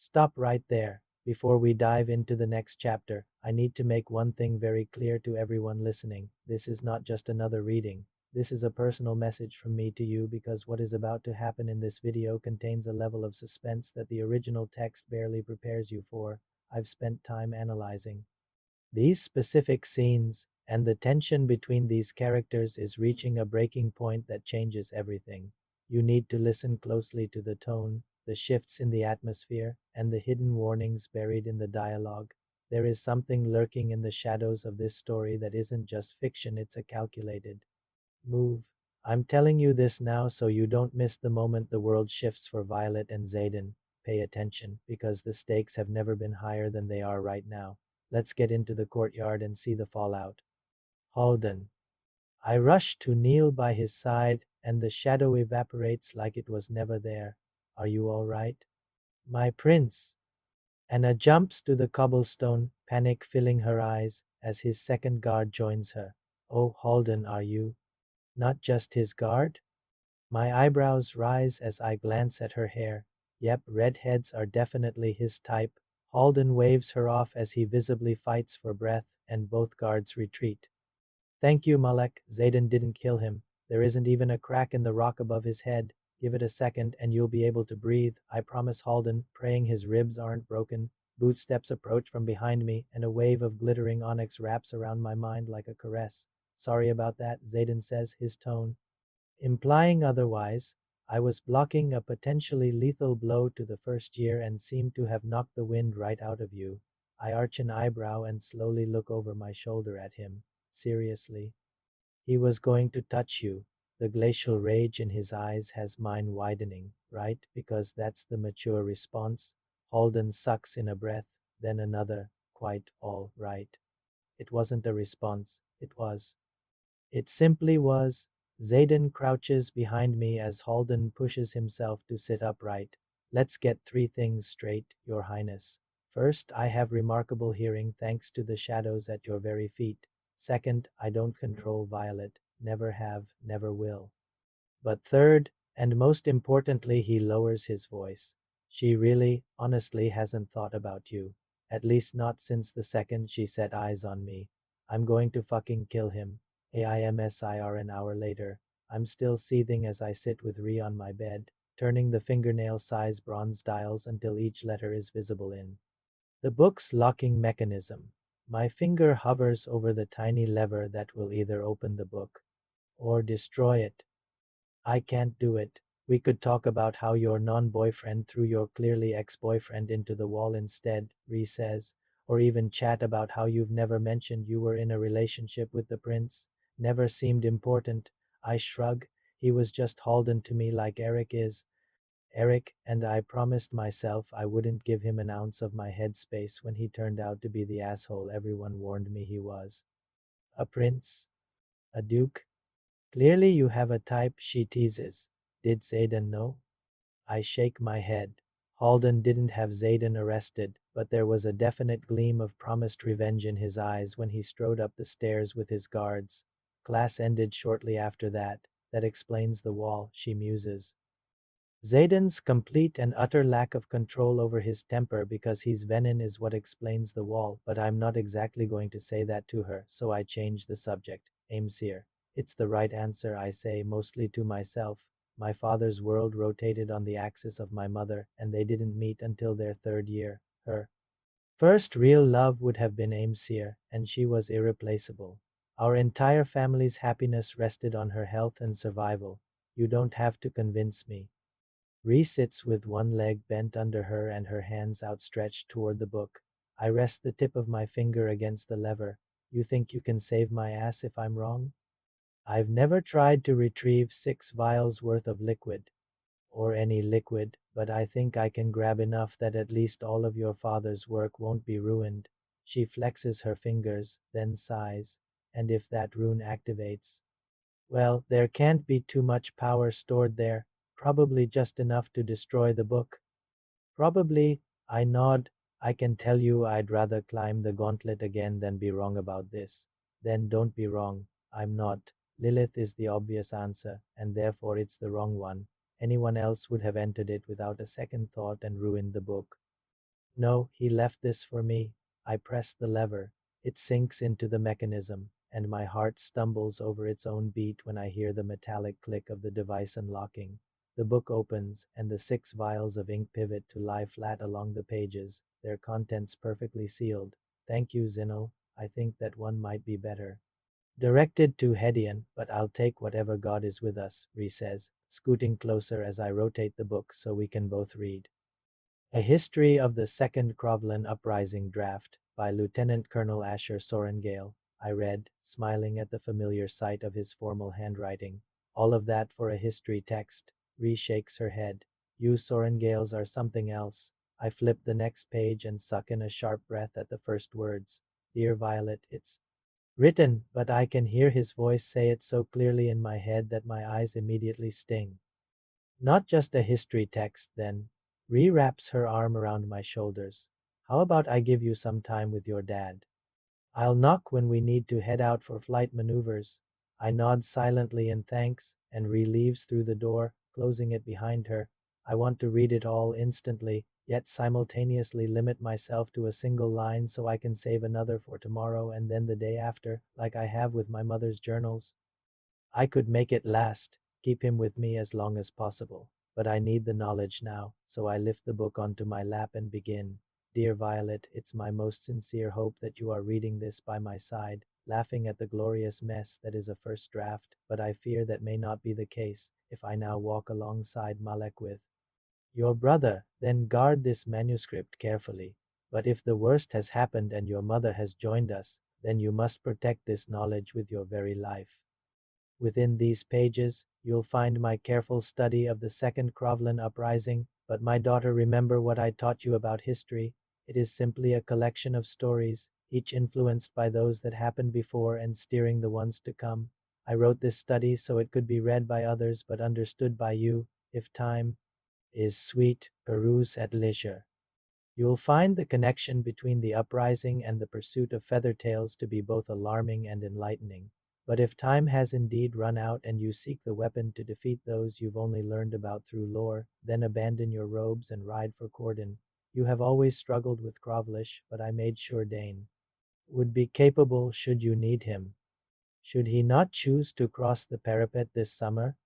Stop right there. Before we dive into the next chapter, I need to make one thing very clear to everyone listening. This is not just another reading. This is a personal message from me to you because what is about to happen in this video contains a level of suspense that the original text barely prepares you for. I've spent time analyzing these specific scenes, and the tension between these characters is reaching a breaking point that changes everything. You need to listen closely to the tone, the shifts in the atmosphere, and the hidden warnings buried in the dialogue. There is something lurking in the shadows of this story that isn't just fiction, it's a calculated move. I'm telling you this now so you don't miss the moment the world shifts for Violet and Xaden. Pay attention, because the stakes have never been higher than they are right now. Let's get into the courtyard and see the fallout. Halden. I rush to kneel by his side, and the shadow evaporates like it was never there. Are you all right? My prince. Anna jumps to the cobblestone, panic filling her eyes, as his second guard joins her. Oh, Halden, are you not just his guard? My eyebrows rise as I glance at her hair. Yep, redheads are definitely his type. Halden waves her off as he visibly fights for breath, and both guards retreat. Thank you, Malek. Xaden didn't kill him. There isn't even a crack in the rock above his head. Give it a second and you'll be able to breathe. I promise, Halden, praying his ribs aren't broken. Bootsteps approach from behind me, and a wave of glittering onyx wraps around my mind like a caress. Sorry about that, Xaden says, his tone implying otherwise. I was blocking a potentially lethal blow to the first year and seemed to have knocked the wind right out of you. I arch an eyebrow and slowly look over my shoulder at him. Seriously? He was going to touch you. The glacial rage in his eyes has mine widening, right? Because that's the mature response. Halden sucks in a breath, then another. Quite all right. It wasn't a response. It simply was. Xaden crouches behind me as Halden pushes himself to sit upright. Let's get three things straight, Your Highness. First, I have remarkable hearing thanks to the shadows at your very feet. Second, I don't control Violet. Never have, never will. But third, and most importantly, he lowers his voice. She really, honestly hasn't thought about you. At least not since the second she set eyes on me. I'm going to fucking kill him. Aimsir an hour later. I'm still seething as I sit with Rhi on my bed, turning the fingernail-sized bronze dials until each letter is visible in the book's locking mechanism. My finger hovers over the tiny lever that will either open the book or destroy it. I can't do it. We could talk about how your non-boyfriend threw your clearly ex-boyfriend into the wall instead, Rhi says, or even chat about how you've never mentioned you were in a relationship with the prince. Never seemed important. I shrug. He was just Halden to me like Eric is. Eric, and I promised myself I wouldn't give him an ounce of my headspace when he turned out to be the asshole everyone warned me he was. A prince? A duke? Clearly you have a type, she teases. Did Xaden know? I shake my head. Halden didn't have Xaden arrested, but there was a definite gleam of promised revenge in his eyes when he strode up the stairs with his guards. Class ended shortly after that. That explains the wall, she muses. Xaden's complete and utter lack of control over his temper because he's Venin is what explains the wall, but I'm not exactly going to say that to her, so I change the subject. Aimsir. It's the right answer, I say, mostly to myself. My father's world rotated on the axis of my mother, and they didn't meet until their third year. Her first real love would have been Aimsir, and she was irreplaceable. Our entire family's happiness rested on her health and survival. You don't have to convince me. Rhi sits with one leg bent under her and her hands outstretched toward the book. I rest the tip of my finger against the lever. You think you can save my ass if I'm wrong? I've never tried to retrieve 6 vials worth of liquid, or any liquid, but I think I can grab enough that at least all of your father's work won't be ruined. She flexes her fingers, then sighs. And if that rune activates? Well, there can't be too much power stored there. Probably just enough to destroy the book. Probably, I nod. I can tell you I'd rather climb the gauntlet again than be wrong about this. Then don't be wrong. I'm not. Lilith is the obvious answer, and therefore it's the wrong one. Anyone else would have entered it without a second thought and ruined the book. No, he left this for me. I press the lever. It sinks into the mechanism, and my heart stumbles over its own beat when I hear the metallic click of the device unlocking. The book opens, and the 6 vials of ink pivot to lie flat along the pages, their contents perfectly sealed. Thank you, Zinel. I think that one might be better. Directed to Hedian, but I'll take whatever God is with us, Ree says, scooting closer as I rotate the book so we can both read. A History of the Second Crowlin Uprising Draft by Lieutenant Colonel Asher Sorrengail, I read, smiling at the familiar sight of his formal handwriting. All of that for a history text. Ree shakes her head. You Sorrengails are something else. I flip the next page and suck in a sharp breath at the first words. Dear Violet, it's written, but I can hear his voice say it so clearly in my head that my eyes immediately sting. Not just a history text, then. Ree wraps her arm around my shoulders. How about I give you some time with your dad? I'll knock when we need to head out for flight maneuvers. I nod silently in thanks, and Ree leaves through the door, closing it behind her. I want to read it all instantly, yet simultaneously limit myself to a single line so I can save another for tomorrow and then the day after, like I have with my mother's journals. I could make it last, keep him with me as long as possible, but I need the knowledge now, so I lift the book onto my lap and begin. Dear Violet, it's my most sincere hope that you are reading this by my side, laughing at the glorious mess that is a first draft, but I fear that may not be the case if I now walk alongside Malek with your brother. Then guard this manuscript carefully. But if the worst has happened and your mother has joined us, then you must protect this knowledge with your very life. Within these pages, you'll find my careful study of the Second Crowlin Uprising, but my daughter, remember what I taught you about history. It is simply a collection of stories, each influenced by those that happened before and steering the ones to come. I wrote this study so it could be read by others but understood by you. If time is sweet, peruse at leisure. You will find the connection between the uprising and the pursuit of feathertails to be both alarming and enlightening. But if time has indeed run out and you seek the weapon to defeat those you've only learned about through lore, then abandon your robes and ride for Corden. You have always struggled with Crovlish, but I made sure Dane would be capable should you need him. Should he not choose to cross the parapet this summer?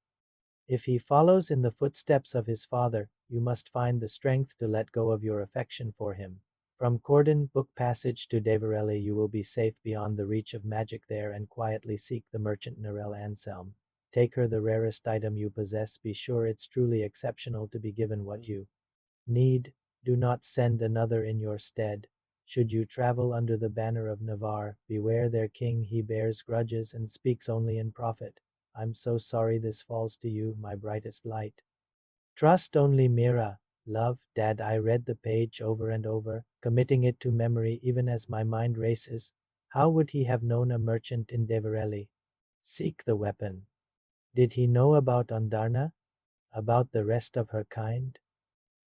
If he follows in the footsteps of his father, you must find the strength to let go of your affection for him. From Corden book passage to Deverelli, you will be safe beyond the reach of magic there and quietly seek the merchant Narelle Anselm. Take her the rarest item you possess. Be sure it's truly exceptional to be given what you need. Do not send another in your stead. Should you travel under the banner of Navarre, beware their king. He bears grudges and speaks only in profit. I'm so sorry this falls to you, my brightest light. Trust only Mira. Love, Dad. I read the page over and over, committing it to memory even as my mind races. How would he have known a merchant in Deverelli? Seek the weapon. Did he know about Ondarna? About the rest of her kind?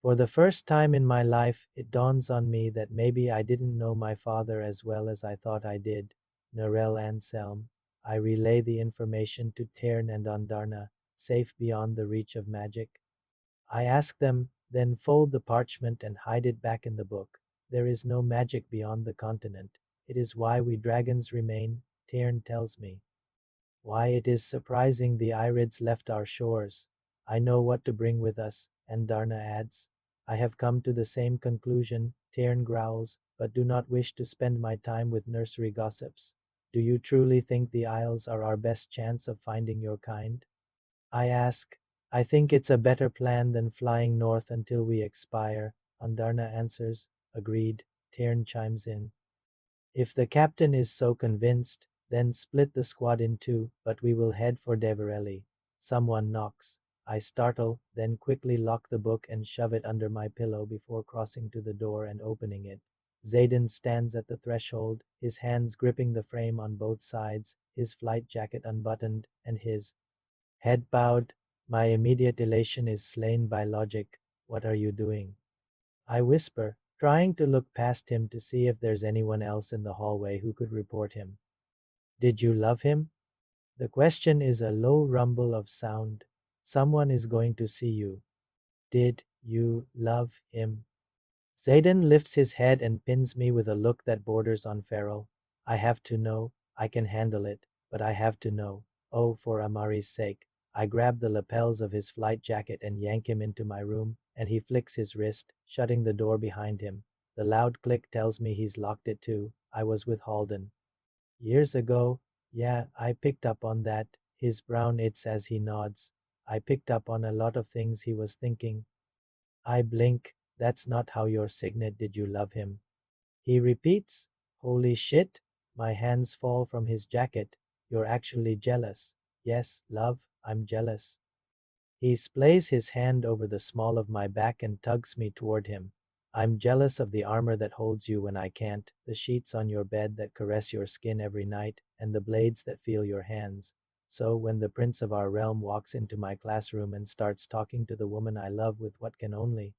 For the first time in my life, it dawns on me that maybe I didn't know my father as well as I thought I did. Narelle Anselm. I relay the information to Tairn and Ondarna, safe beyond the reach of magic. I ask them, then fold the parchment and hide it back in the book. There is no magic beyond the continent. It is why we dragons remain, Tairn tells me. Why it is surprising the Irids left our shores. I know what to bring with us, and Darna adds. I have come to the same conclusion, Tairn growls, but do not wish to spend my time with nursery gossips. Do you truly think the Isles are our best chance of finding your kind? I ask. I think it's a better plan than flying north until we expire, Andarna answers. Agreed, Tairn chimes in. If the captain is so convinced, then split the squad in two, but we will head for Deverelli. Someone knocks. I startle, then quickly lock the book and shove it under my pillow before crossing to the door and opening it. Xaden stands at the threshold, his hands gripping the frame on both sides, his flight jacket unbuttoned, and his head bowed. My immediate elation is slain by logic. What are you doing? I whisper, trying to look past him to see if there's anyone else in the hallway who could report him. Did you love him? The question is a low rumble of sound. Someone is going to see you. Did you love him? Xaden lifts his head and pins me with a look that borders on feral. I have to know. I can handle it, but I have to know. Oh, for Amari's sake. I grab the lapels of his flight jacket and yank him into my room, and he flicks his wrist, shutting the door behind him. The loud click tells me he's locked it too. I was with Halden years ago. Yeah, I picked up on that. His brown its as he nods. I picked up on a lot of things he was thinking. I blink. That's not how your signet did you love him. He repeats. Holy shit. My hands fall from his jacket. You're actually jealous. Yes, love, I'm jealous. He splays his hand over the small of my back and tugs me toward him. I'm jealous of the armor that holds you when I can't, the sheets on your bed that caress your skin every night, and the blades that feel your hands. So when the prince of our realm walks into my classroom and starts talking to the woman I love with what can only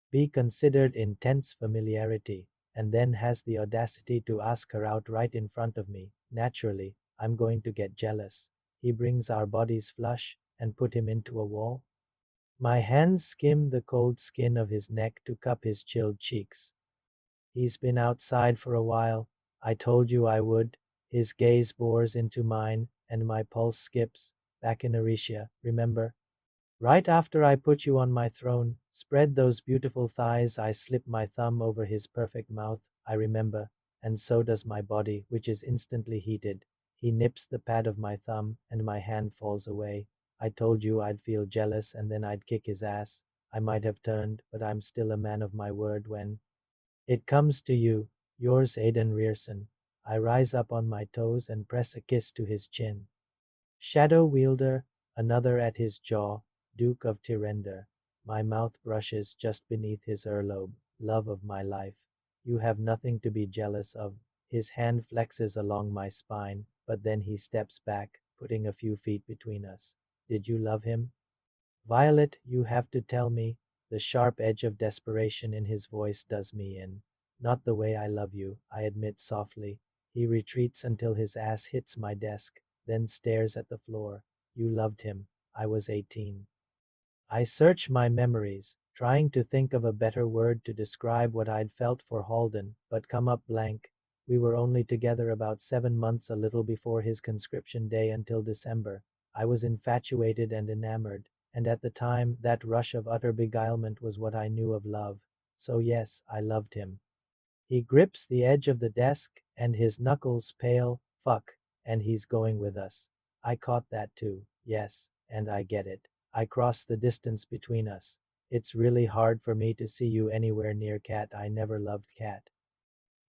be considered intense familiarity, and then has the audacity to ask her out right in front of me, naturally, I'm going to get jealous. He brings our bodies flush and put him into a wall. My hands skim the cold skin of his neck to cup his chilled cheeks. He's been outside for a while. I told you I would. His gaze bores into mine, and my pulse skips. Back in Aricia, remember? Right after I put you on my throne, spread those beautiful thighs, I slip my thumb over his perfect mouth, I remember, and so does my body, which is instantly heated. He nips the pad of my thumb, and my hand falls away. I told you I'd feel jealous and then I'd kick his ass. I might have turned, but I'm still a man of my word when it comes to you. Yours, Aidan Riorson. I rise up on my toes and press a kiss to his chin. Shadow Wielder, another at his jaw, Duke of Tyrender. My mouth brushes just beneath his earlobe. Love of my life. You have nothing to be jealous of. His hand flexes along my spine, but then he steps back, putting a few feet between us. Did you love him? Violet, you have to tell me. The sharp edge of desperation in his voice does me in. Not the way I love you, I admit softly. He retreats until his ass hits my desk, then stares at the floor. You loved him. I was 18. I search my memories, trying to think of a better word to describe what I'd felt for Halden, but come up blank. We were only together about 7 months, a little before his conscription day until December. I was infatuated and enamored, and at the time that rush of utter beguilement was what I knew of love. So yes, I loved him. He grips the edge of the desk, and his knuckles pale. Fuck, and he's going with us. I caught that too, yes, and I get it. I cross the distance between us. It's really hard for me to see you anywhere near Cat. I never loved Cat.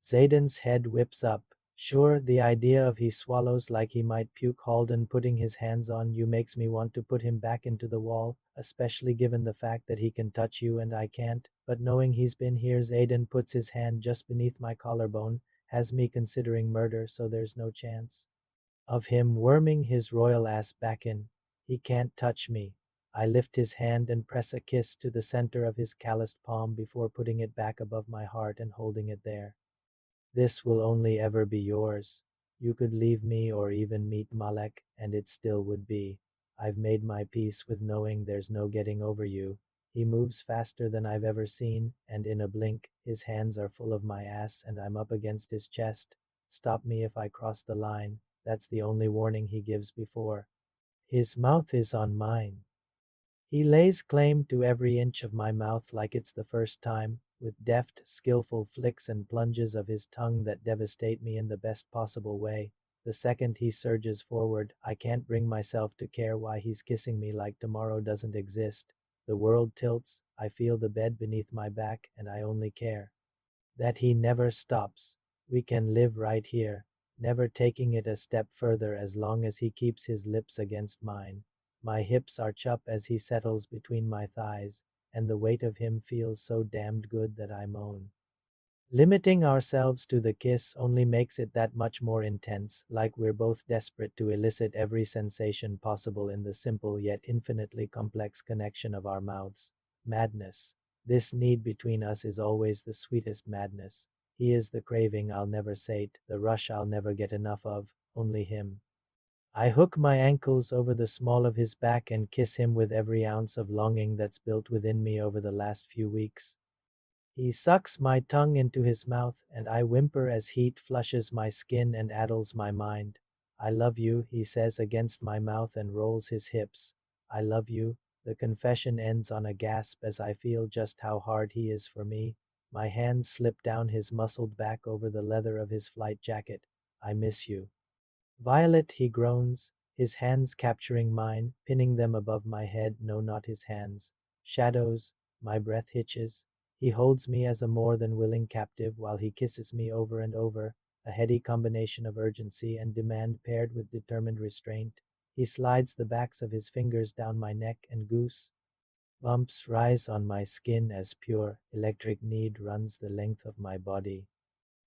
Xaden's head whips up. Sure, the idea of he swallows like he might puke Halden putting his hands on you makes me want to put him back into the wall, especially given the fact that he can touch you and I can't, but knowing he's been here, Xaden puts his hand just beneath my collarbone, has me considering murder, so there's no chance of him worming his royal ass back in. He can't touch me. I lift his hand and press a kiss to the center of his calloused palm before putting it back above my heart and holding it there. This will only ever be yours. You could leave me or even meet Malek, and it still would be. I've made my peace with knowing there's no getting over you. He moves faster than I've ever seen, and in a blink, his hands are full of my ass and I'm up against his chest. Stop me if I cross the line. That's the only warning he gives before. His mouth is on mine. He lays claim to every inch of my mouth like it's the first time, with deft, skillful flicks and plunges of his tongue that devastate me in the best possible way. The second he surges forward, I can't bring myself to care why he's kissing me like tomorrow doesn't exist. The world tilts, I feel the bed beneath my back, and I only care that he never stops. We can live right here, never taking it a step further as long as he keeps his lips against mine. My hips arch up as he settles between my thighs, and the weight of him feels so damned good that I moan. Limiting ourselves to the kiss only makes it that much more intense, like we're both desperate to elicit every sensation possible in the simple yet infinitely complex connection of our mouths. Madness. This need between us is always the sweetest madness. He is the craving I'll never sate, the rush I'll never get enough of, only him. I hook my ankles over the small of his back and kiss him with every ounce of longing that's built within me over the last few weeks. He sucks my tongue into his mouth, and I whimper as heat flushes my skin and addles my mind. I love you, he says against my mouth and rolls his hips. I love you. The confession ends on a gasp as I feel just how hard he is for me. My hands slip down his muscled back over the leather of his flight jacket. I miss you. Violet, he groans, his hands capturing mine, pinning them above my head. No, not his hands. Shadows. My breath hitches. He holds me as a more than willing captive while he kisses me over and over, a heady combination of urgency and demand paired with determined restraint. He slides the backs of his fingers down my neck, and goose bumps rise on my skin as pure, electric need runs the length of my body.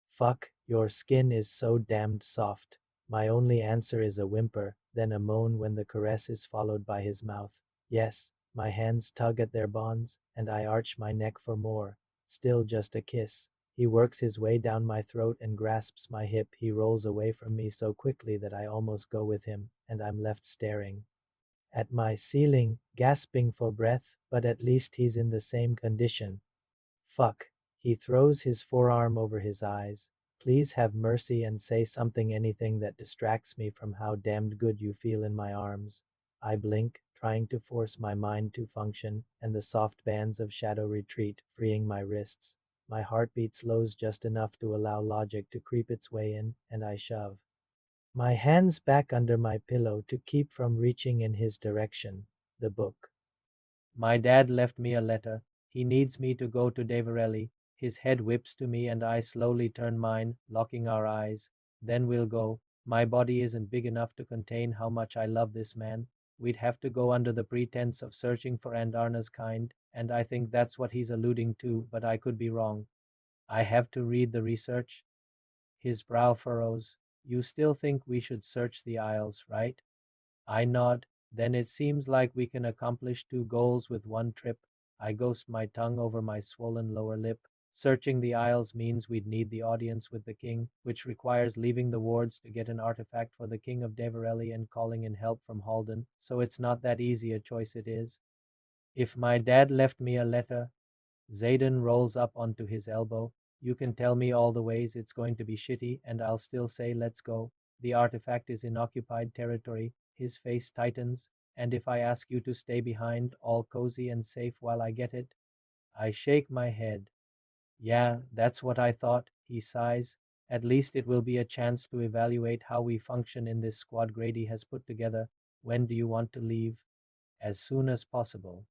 Fuck, your skin is so damned soft. My only answer is a whimper, then a moan when the caress is followed by his mouth. Yes, my hands tug at their bonds, and I arch my neck for more. Still just a kiss. He works his way down my throat and grasps my hip. He rolls away from me so quickly that I almost go with him, and I'm left staring at my ceiling, gasping for breath, but at least he's in the same condition. Fuck. He throws his forearm over his eyes. Please have mercy and say something, anything that distracts me from how damned good you feel in my arms. I blink, trying to force my mind to function, and the soft bands of shadow retreat, freeing my wrists. My heartbeat slows just enough to allow logic to creep its way in, and I shove my hands back under my pillow to keep from reaching in his direction. The book. My dad left me a letter. He needs me to go to Deverelli. His head whips to me and I slowly turn mine, locking our eyes. Then we'll go. My body isn't big enough to contain how much I love this man. We'd have to go under the pretense of searching for Andarna's kind, and I think that's what he's alluding to, but I could be wrong. I have to read the research. His brow furrows. You still think we should search the Isles, right? I nod. Then it seems like we can accomplish two goals with one trip. I ghost my tongue over my swollen lower lip. Searching the Isles means we'd need the audience with the king, which requires leaving the wards to get an artifact for the king of Deverelli and calling in help from Halden, so it's not that easy a choice it is. If my dad left me a letter, Xaden rolls up onto his elbow. You can tell me all the ways it's going to be shitty, and I'll still say let's go. The artifact is in occupied territory. His face tightens. And if I ask you to stay behind, all cozy and safe while I get it? I shake my head. Yeah, that's what I thought, he sighs. At least it will be a chance to evaluate how we function in this squad Grady has put together. When do you want to leave? As soon as possible.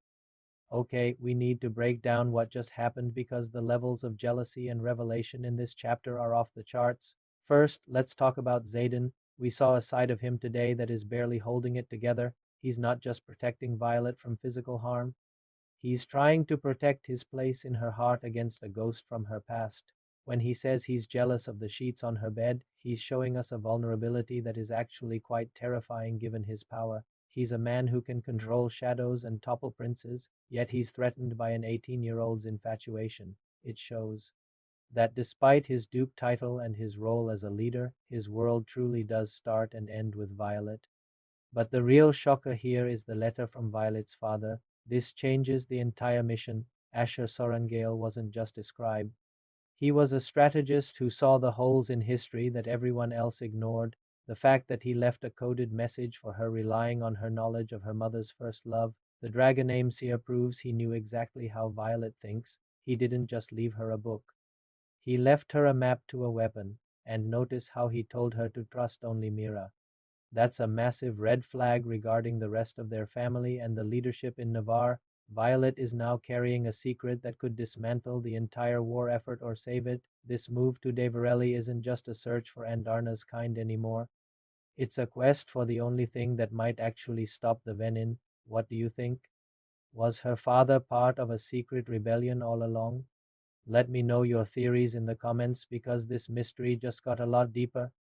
Okay, we need to break down what just happened because the levels of jealousy and revelation in this chapter are off the charts. First, let's talk about Xaden. We saw a side of him today that is barely holding it together. He's not just protecting Violet from physical harm. He's trying to protect his place in her heart against a ghost from her past. When he says he's jealous of the sheets on her bed, he's showing us a vulnerability that is actually quite terrifying given his power. He's a man who can control shadows and topple princes, yet he's threatened by an 18-year-old's infatuation. It shows that despite his duke title and his role as a leader, his world truly does start and end with Violet. But the real shocker here is the letter from Violet's father. This changes the entire mission. Papa Sorrengail wasn't just a scribe. He was a strategist who saw the holes in history that everyone else ignored. The fact that he left a coded message for her relying on her knowledge of her mother's first love. The dragon Aimsir proves he knew exactly how Violet thinks. He didn't just leave her a book. He left her a map to a weapon. And notice how he told her to trust only Mira. That's a massive red flag regarding the rest of their family and the leadership in Navarre. Violet is now carrying a secret that could dismantle the entire war effort or save it. This move to Deverelli isn't just a search for Andarna's kind anymore. It's a quest for the only thing that might actually stop the Venin. What do you think? Was her father part of a secret rebellion all along? Let me know your theories in the comments because this mystery just got a lot deeper.